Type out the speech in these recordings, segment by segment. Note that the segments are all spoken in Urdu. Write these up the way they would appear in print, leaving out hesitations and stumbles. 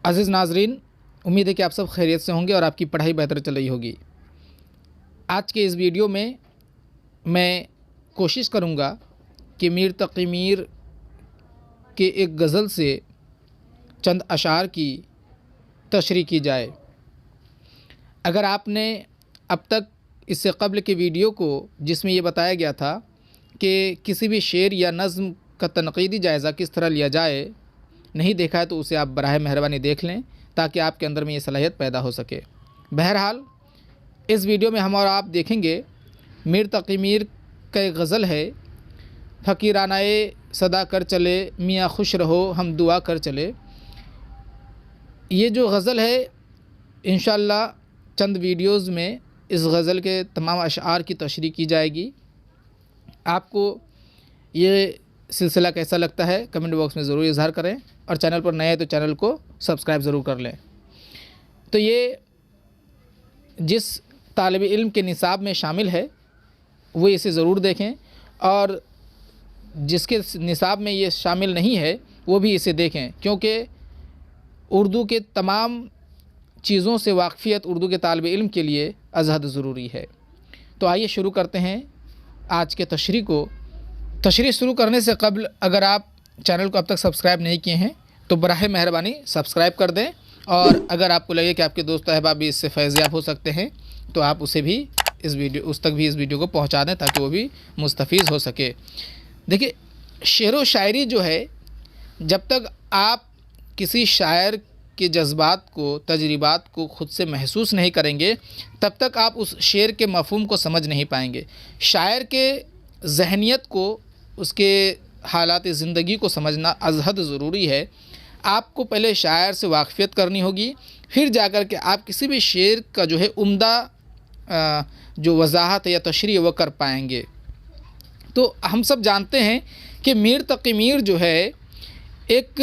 عزیز ناظرین، امید ہے کہ آپ سب خیریت سے ہوں گے اور آپ کی پڑھائی بہتر چل رہی ہوگی۔ آج کے اس ویڈیو میں کوشش کروں گا کہ میر تقی میر کے ایک غزل سے چند اشعار کی تشریح کی جائے۔ اگر آپ نے اب تک اس سے قبل کے ویڈیو کو جس میں یہ بتایا گیا تھا کہ کسی بھی شعر یا نظم کا تنقیدی جائزہ کس طرح لیا جائے نہیں دیکھا ہے تو اسے آپ براہ مہربانی دیکھ لیں تاکہ آپ کے اندر میں یہ صلاحیت پیدا ہو سکے۔ بہرحال اس ویڈیو میں ہم اور آپ دیکھیں گے میر تقی میر کا ایک غزل ہے، فقیرانہ صدا کر چلے میاں خوش رہو ہم دعا کر چلے۔ یہ جو غزل ہے انشاءاللہ چند ویڈیوز میں اس غزل کے تمام اشعار کی تشریح کی جائے گی۔ آپ کو یہ سلسلہ کیسا لگتا ہے کمنٹ باکس میں ضرور اظہار کریں، اور چینل پر نئے ہیں تو چینل کو سبسکرائب ضرور کر لیں۔ تو یہ جس طالب علم کے نصاب میں شامل ہے وہ اسے ضرور دیکھیں، اور جس کے نصاب میں یہ شامل نہیں ہے وہ بھی اسے دیکھیں، کیونکہ اردو کے تمام چیزوں سے واقفیت اردو کے طالب علم کے لیے ازحد ضروری ہے۔ تو آئیے شروع کرتے ہیں آج کے تشریح کو۔ تشریح شروع کرنے سے قبل اگر آپ چینل کو اب تک سبسکرائب نہیں کیے ہیں تو براہ مہربانی سبسکرائب کر دیں، اور اگر آپ کو لگے کہ آپ کے دوست احباب بھی اس سے فیض یاب ہو سکتے ہیں تو آپ اسے بھی اس تک بھی اس ویڈیو کو پہنچا دیں تاکہ وہ بھی مستفیض ہو سکے۔ دیکھیے، شعر و شاعری جو ہے، جب تک آپ کسی شاعر کے جذبات کو، تجربات کو خود سے محسوس نہیں کریں گے تب تک آپ اس شعر کے مفہوم کو سمجھ نہیں پائیں گے۔ شاعر کے ذہنیت کو، اس کے حالات زندگی کو سمجھنا ازحد ضروری ہے۔ آپ کو پہلے شاعر سے واقفیت کرنی ہوگی، پھر جا کر کے آپ کسی بھی شعر کا جو ہے عمدہ جو وضاحت یا تشریح وہ کر پائیں گے۔ تو ہم سب جانتے ہیں کہ میر تقی میر جو ہے ایک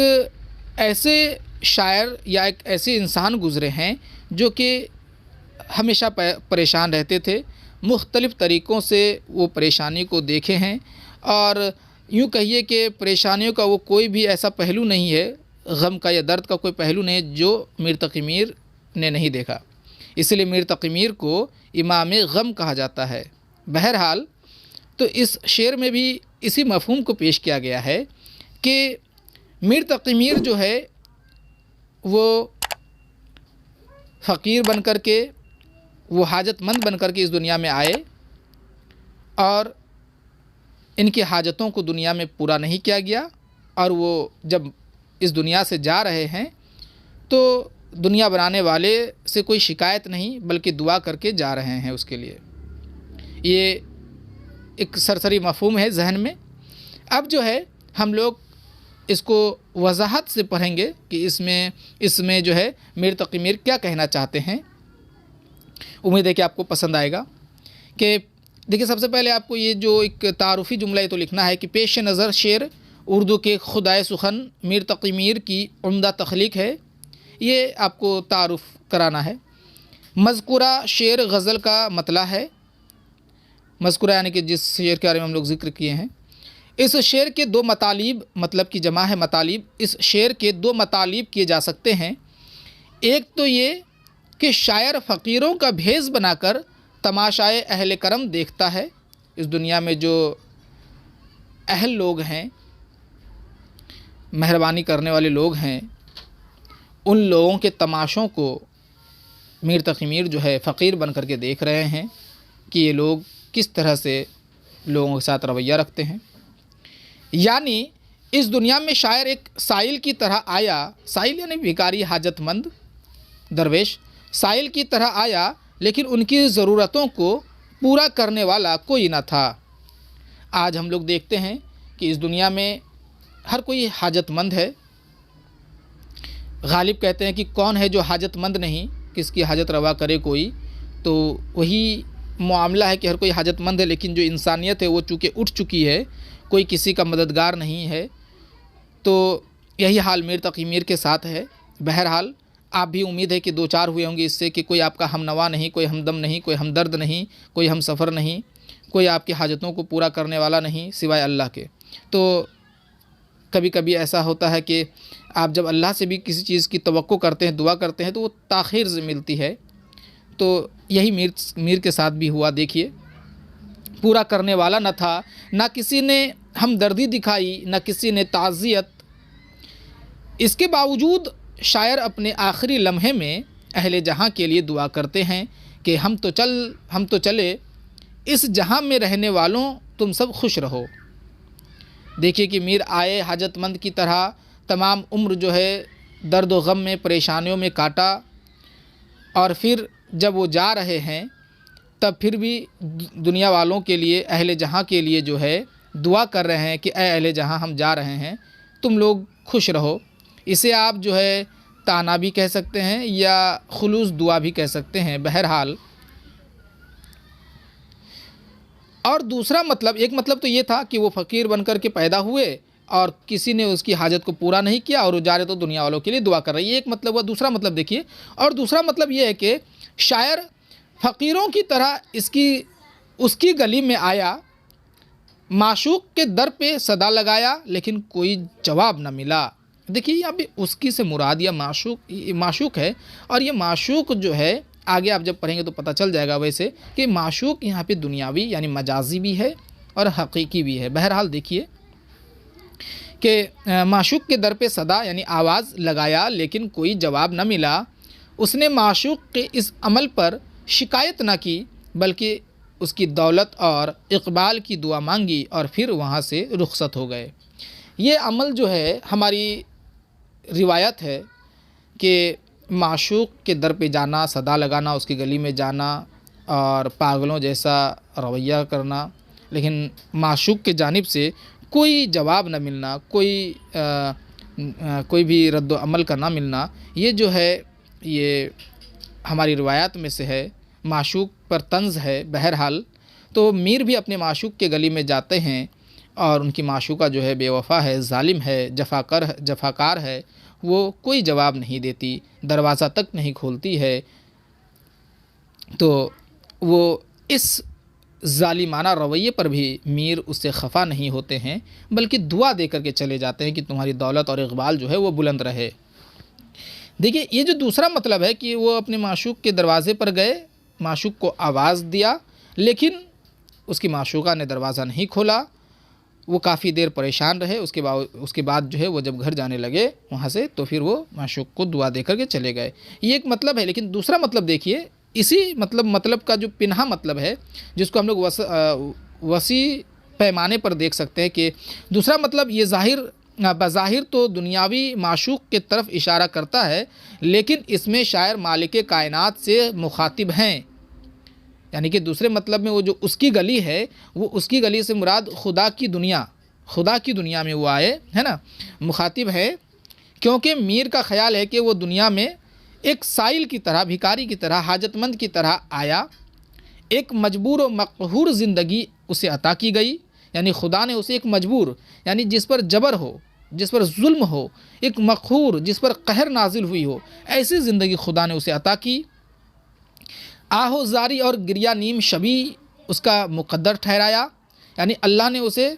ایسے شاعر یا ایک ایسے انسان گزرے ہیں جو کہ ہمیشہ پریشان رہتے تھے، مختلف طریقوں سے وہ پریشانی کو دیکھے ہیں، اور یوں کہیے کہ پریشانیوں کا وہ کوئی بھی ایسا پہلو نہیں ہے، غم کا یا درد کا کوئی پہلو نہیں ہے جو میر تقی میر نے نہیں دیکھا۔ اس لیے میر تقی میر کو امام غم کہا جاتا ہے۔ بہرحال تو اس شعر میں بھی اسی مفہوم کو پیش کیا گیا ہے کہ میر تقی میر جو ہے وہ فقیر بن کر کے، وہ حاجت مند بن کر کے اس دنیا میں آئے، اور ان کی حاجتوں کو دنیا میں پورا نہیں کیا گیا، اور وہ جب اس دنیا سے جا رہے ہیں تو دنیا بنانے والے سے کوئی شکایت نہیں بلکہ دعا کر کے جا رہے ہیں اس کے لیے۔ یہ ایک سرسری مفہوم ہے ذہن میں۔ اب جو ہے ہم لوگ اس کو وضاحت سے پڑھیں گے کہ اس میں جو ہے میر تقی میر کیا کہنا چاہتے ہیں۔ امید ہے کہ آپ کو پسند آئے گا۔ کہ دیکھیں، سب سے پہلے آپ کو یہ جو ایک تعارفی جملہ یہ تو لکھنا ہے کہ پیش نظر شعر اردو کے خدائے سخن میر تقی میر کی عمدہ تخلیق ہے۔ یہ آپ کو تعارف کرانا ہے۔ مذکورہ شعر غزل کا مطلع ہے، مذکورہ یعنی کہ جس شعر کے بارے میں ہم لوگ ذکر کیے ہیں۔ اس شعر کے دو مطالب، مطلب کی جمع ہے مطالب، اس شعر کے دو مطالب کیے جا سکتے ہیں۔ ایک تو یہ کہ شاعر فقیروں کا بھیس بنا کر تماشائے اہل کرم دیکھتا ہے۔ اس دنیا میں جو اہل لوگ ہیں، مہربانی کرنے والے لوگ ہیں، ان لوگوں کے تماشوں کو میر تقی میر جو ہے فقیر بن کر کے دیکھ رہے ہیں کہ یہ لوگ کس طرح سے لوگوں کے ساتھ رویہ رکھتے ہیں۔ یعنی اس دنیا میں شاعر ایک سائل کی طرح آیا، سائل یعنی بھکاری، حاجت مند درویش، سائل کی طرح آیا لیکن ان کی ضرورتوں کو پورا کرنے والا کوئی نہ تھا۔ آج ہم لوگ دیکھتے ہیں کہ اس دنیا میں ہر کوئی حاجت مند ہے۔ غالب کہتے ہیں کہ کون ہے جو حاجت مند نہیں، کس کی حاجت روا کرے کوئی، تو وہی معاملہ ہے کہ ہر کوئی حاجت مند ہے، لیکن جو انسانیت ہے وہ چونکہ اٹھ چکی ہے، کوئی کسی کا مددگار نہیں ہے۔ تو یہی حال میر تقی میر کے ساتھ ہے۔ بہرحال آپ بھی امید ہے کہ دو چار ہوئے ہوں گے اس سے کہ کوئی آپ کا ہم نوا نہیں، کوئی ہمدم نہیں، کوئی ہمدرد نہیں، کوئی ہم سفر نہیں، کوئی آپ کی حاجتوں کو پورا کرنے والا نہیں سوائے اللہ کے۔ تو کبھی کبھی ایسا ہوتا ہے کہ آپ جب اللہ سے بھی کسی چیز کی توقع کرتے ہیں، دعا کرتے ہیں، تو وہ تاخیر سے ملتی ہے۔ تو یہی میر کے ساتھ بھی ہوا۔ دیکھیے، پورا کرنے والا نہ تھا، نہ کسی نے ہمدردی دکھائی، نہ کسی نے تعزیت۔ اس کے باوجود شاعر اپنے آخری لمحے میں اہل جہاں کے لیے دعا کرتے ہیں کہ ہم تو چلے، اس جہاں میں رہنے والوں تم سب خوش رہو۔ دیکھیے کہ میر آئے حاجت مند کی طرح، تمام عمر جو ہے درد و غم میں، پریشانیوں میں کاٹا، اور پھر جب وہ جا رہے ہیں تب پھر بھی دنیا والوں کے لیے، اہل جہاں کے لیے جو ہے دعا کر رہے ہیں کہ اے اہل جہاں، ہم جا رہے ہیں، تم لوگ خوش رہو۔ اسے آپ جو ہے تانا بھی کہہ سکتے ہیں یا خلوص دعا بھی کہہ سکتے ہیں، بہرحال۔ اور دوسرا مطلب، ایک مطلب تو یہ تھا کہ وہ فقیر بن کر کے پیدا ہوئے اور کسی نے اس کی حاجت کو پورا نہیں کیا اور وہ جا رہے تو دنیا والوں کے لیے دعا کر رہے ہیں، یہ ایک مطلب ہوا۔ دوسرا مطلب دیکھیے، اور دوسرا مطلب یہ ہے کہ شاعر فقیروں کی طرح اس کی گلی میں آیا، معشوق کے در پہ صدا لگایا، لیکن کوئی جواب نہ ملا۔ دیکھیے یہاں پہ اس کی سے مراد یا معشوق ہے، اور یہ معشوق جو ہے آگے آپ جب پڑھیں گے تو پتہ چل جائے گا ویسے کہ معشوق یہاں پہ دنیاوی یعنی مجازی بھی ہے اور حقیقی بھی ہے۔ بہرحال دیکھیے کہ معشوق کے در پہ صدا یعنی آواز لگایا، لیکن کوئی جواب نہ ملا۔ اس نے معشوق کے اس عمل پر شکایت نہ کی، بلکہ اس کی دولت اور اقبال کی دعا مانگی اور پھر وہاں سے رخصت ہو گئے۔ یہ عمل جو ہے، ہماری روایت ہے کہ معشوق کے در پہ جانا، صدا لگانا، اس کی گلی میں جانا اور پاگلوں جیسا رویہ کرنا، لیکن معشوق کی جانب سے کوئی جواب نہ ملنا، کوئی بھی رد و عمل کا نہ ملنا، یہ جو ہے یہ ہماری روایات میں سے ہے، معشوق پر طنز ہے۔ بہرحال تو میر بھی اپنے معشوق کے گلی میں جاتے ہیں اور ان کی معشوقہ جو ہے بے وفا ہے، ظالم ہے، جفاکار ہے، وہ کوئی جواب نہیں دیتی، دروازہ تک نہیں کھولتی ہے۔ تو وہ اس ظالمانہ رویے پر بھی میر اس سے خفا نہیں ہوتے ہیں، بلکہ دعا دے کر کے چلے جاتے ہیں کہ تمہاری دولت اور اقبال جو ہے وہ بلند رہے۔ دیکھیے یہ جو دوسرا مطلب ہے کہ وہ اپنے معشوق کے دروازے پر گئے، معشوق کو آواز دیا، لیکن اس کی معشوقہ نے دروازہ نہیں کھولا، وہ کافی دیر پریشان رہے۔ اس کے بعد جو ہے وہ جب گھر جانے لگے وہاں سے، تو پھر وہ معشوق کو دعا دے کر کے چلے گئے۔ یہ ایک مطلب ہے، لیکن دوسرا مطلب دیکھیے، اسی مطلب کا جو پنہا مطلب ہے، جس کو ہم لوگ وسیع پیمانے پر دیکھ سکتے ہیں، کہ دوسرا مطلب یہ بظاہر تو دنیاوی معشوق کے طرف اشارہ کرتا ہے، لیکن اس میں شاعر مالک کائنات سے مخاطب ہیں، یعنی کہ دوسرے مطلب میں وہ جو اس کی گلی ہے، وہ اس کی گلی سے مراد خدا کی دنیا میں وہ آئے، ہے نا، مخاطب ہے، کیونکہ میر کا خیال ہے کہ وہ دنیا میں ایک سائل کی طرح، بھکاری کی طرح، حاجت مند کی طرح آیا، ایک مجبور و مقہور زندگی اسے عطا کی گئی، یعنی خدا نے اسے ایک مجبور، یعنی جس پر جبر ہو، جس پر ظلم ہو، ایک مقہور جس پر قہر نازل ہوئی ہو، ایسی زندگی خدا نے اسے عطا کی۔ آہو زاری اور گریہ نیم شبی اس کا مقدر ٹھہرایا، یعنی اللہ نے اسے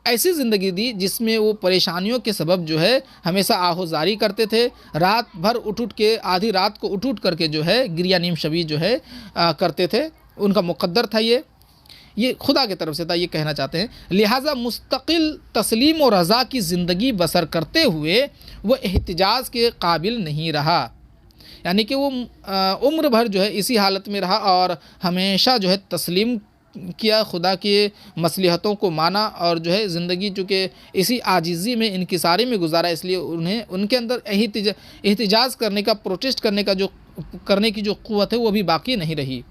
ایسی زندگی دی جس میں وہ پریشانیوں کے سبب جو ہے ہمیشہ آہو زاری کرتے تھے، رات بھر اٹھ کے، آدھی رات کو اٹھ کر کے جو ہے گریہ نیم شبی جو ہے کرتے تھے، ان کا مقدر تھا، یہ خدا کی طرف سے تھا، یہ کہنا چاہتے ہیں۔ لہٰذا مستقل تسلیم و رضا کی زندگی بسر کرتے ہوئے وہ احتجاج کے قابل نہیں رہا، یعنی کہ وہ عمر بھر جو ہے اسی حالت میں رہا اور ہمیشہ جو ہے تسلیم کیا، خدا کے مصلحتوں کو مانا، اور جو ہے زندگی چونکہ اسی عاجزی میں، انکساری میں گزارا، اس لیے ان کے اندر احتجاج کرنے کا، پروٹیسٹ کرنے کی جو قوت ہے وہ بھی باقی نہیں رہی۔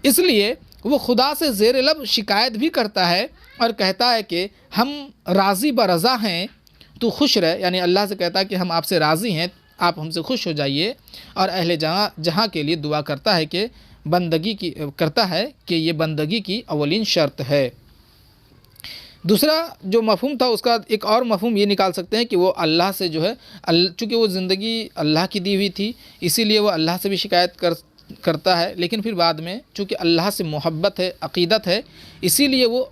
اس لیے وہ خدا سے زیر لب شکایت بھی کرتا ہے اور کہتا ہے کہ ہم راضی برضا ہیں، تو خوش رہ، یعنی اللہ سے کہتا ہے کہ ہم آپ سے راضی ہیں، آپ ہم سے خوش ہو جائیے، اور اہل جہاں کے لیے دعا کرتا ہے کہ یہ بندگی کی اولین شرط ہے۔ دوسرا جو مفہوم تھا، اس کا ایک اور مفہوم یہ نکال سکتے ہیں کہ وہ اللہ سے جو ہے، چونکہ وہ زندگی اللہ کی دی ہوئی تھی، اسی لیے وہ اللہ سے بھی شکایت کرتا ہے، لیکن پھر بعد میں چونکہ اللہ سے محبت ہے، عقیدت ہے، اسی لیے وہ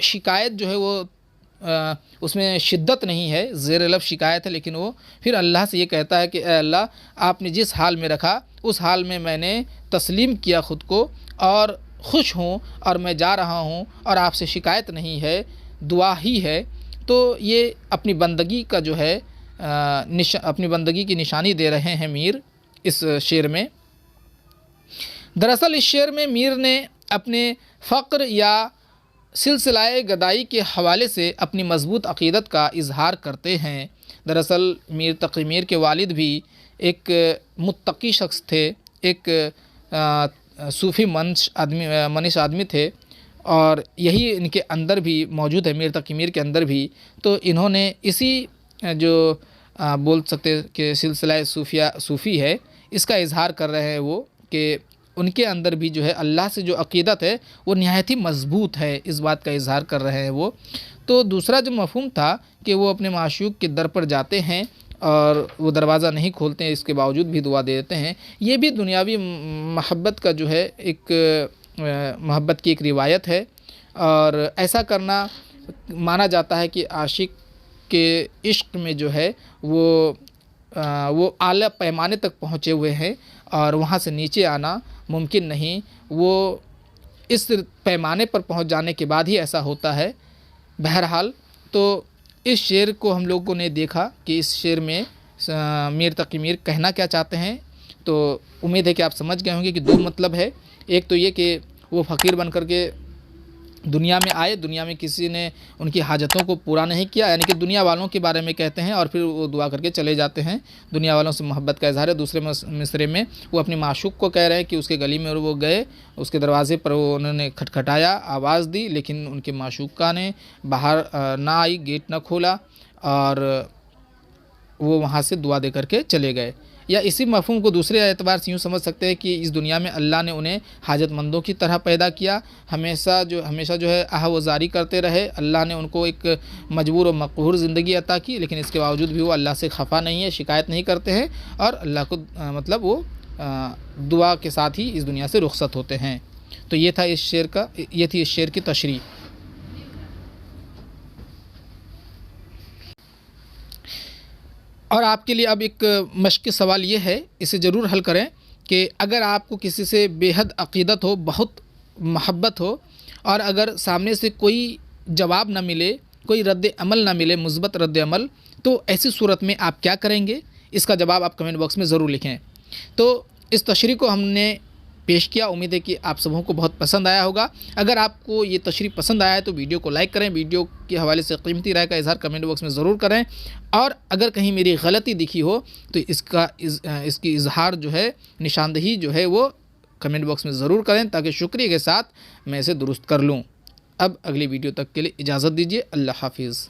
شکایت جو ہے وہ اس میں شدت نہیں ہے، زیر لب شکایت ہے، لیکن وہ پھر اللہ سے یہ کہتا ہے کہ اے اللہ، آپ نے جس حال میں رکھا اس حال میں میں نے تسلیم کیا خود کو اور خوش ہوں اور میں جا رہا ہوں اور آپ سے شکایت نہیں ہے، دعا ہی ہے۔ تو یہ اپنی بندگی کا جو ہے اپنی بندگی کی نشانی دے رہے ہیں میر اس شعر میں۔ دراصل اس شعر میں میر نے اپنے فقر یا سلسلہ گدائی کے حوالے سے اپنی مضبوط عقیدت کا اظہار کرتے ہیں۔ دراصل میر تقی میر کے والد بھی ایک متقی شخص تھے، ایک صوفی منش آدمی تھے، اور یہی ان کے اندر بھی موجود ہے، میر تقی میر کے اندر بھی۔ تو انہوں نے اسی جو بول سکتے کہ سلسلہ صوفی ہے، اس کا اظہار کر رہے ہیں وہ، کہ ان کے اندر بھی جو ہے اللہ سے جو عقیدت ہے وہ نہایت ہی مضبوط ہے، اس بات کا اظہار کر رہے ہیں وہ۔ تو دوسرا جو مفہوم تھا کہ وہ اپنے معشوق کے در پر جاتے ہیں اور وہ دروازہ نہیں کھولتے ہیں، اس کے باوجود بھی دعا دے دیتے ہیں، یہ بھی دنیاوی محبت کا جو ہے ایک محبت کی ایک روایت ہے، اور ایسا کرنا مانا جاتا ہے کہ عاشق کے عشق میں جو ہے وہ اعلیٰ پیمانے تک پہنچے ہوئے ہیں اور وہاں سے نیچے آنا ممکن نہیں، وہ اس پیمانے پر پہنچ جانے کے بعد ہی ایسا ہوتا ہے۔ بہرحال تو اس شعر کو ہم لوگوں نے دیکھا کہ اس شعر میں میر تقی میر کہنا کیا چاہتے ہیں، تو امید ہے کہ آپ سمجھ گئے ہوں گے کہ دو مطلب ہے۔ ایک تو یہ کہ وہ فقیر بن کر کے دنیا میں آئے، دنیا میں کسی نے ان کی حاجتوں کو پورا نہیں کیا، یعنی کہ دنیا والوں کے بارے میں کہتے ہیں اور پھر وہ دعا کر کے چلے جاتے ہیں، دنیا والوں سے محبت کا اظہار ہے۔ دوسرے مصرے میں وہ اپنی معشوق کو کہہ رہے ہیں کہ اس کے گلی میں وہ گئے، اس کے دروازے پر انہوں نے کھٹکھٹایا، آواز دی، لیکن ان کے معشوقہ نے باہر نہ آئی، گیٹ نہ کھولا، اور وہ وہاں سے دعا دے کر کے چلے گئے۔ یا اسی مفہوم کو دوسرے اعتبار سے یوں سمجھ سکتے ہیں کہ اس دنیا میں اللہ نے انہیں حاجت مندوں کی طرح پیدا کیا، ہمیشہ جو ہے آہ و زاری کرتے رہے، اللہ نے ان کو ایک مجبور و مقہور زندگی عطا کی، لیکن اس کے باوجود بھی وہ اللہ سے خفا نہیں ہے، شکایت نہیں کرتے ہیں، اور اللہ کو مطلب وہ دعا کے ساتھ ہی اس دنیا سے رخصت ہوتے ہیں۔ تو یہ تھی اس شعر کی تشریح۔ اور آپ کے لیے اب ایک مشق سوال یہ ہے، اسے ضرور حل کریں، کہ اگر آپ کو کسی سے بے حد عقیدت ہو، بہت محبت ہو، اور اگر سامنے سے کوئی جواب نہ ملے، کوئی رد عمل نہ ملے، مثبت رد عمل، تو ایسی صورت میں آپ کیا کریں گے؟ اس کا جواب آپ کمنٹ باکس میں ضرور لکھیں۔ تو اس تشریح کو ہم نے پیش کیا، امید ہے کہ آپ سبوں کو بہت پسند آیا ہوگا۔ اگر آپ کو یہ تشریح پسند آیا ہے تو ویڈیو کو لائک کریں، ویڈیو کے حوالے سے قیمتی رائے کا اظہار کمنٹ باکس میں ضرور کریں، اور اگر کہیں میری غلطی دکھی ہو تو اس کی اظہار جو ہے، نشاندہی جو ہے، وہ کمنٹ باکس میں ضرور کریں، تاکہ شکریہ کے ساتھ میں اسے درست کر لوں۔ اب اگلی ویڈیو تک کے لیے اجازت دیجیے، اللہ حافظ۔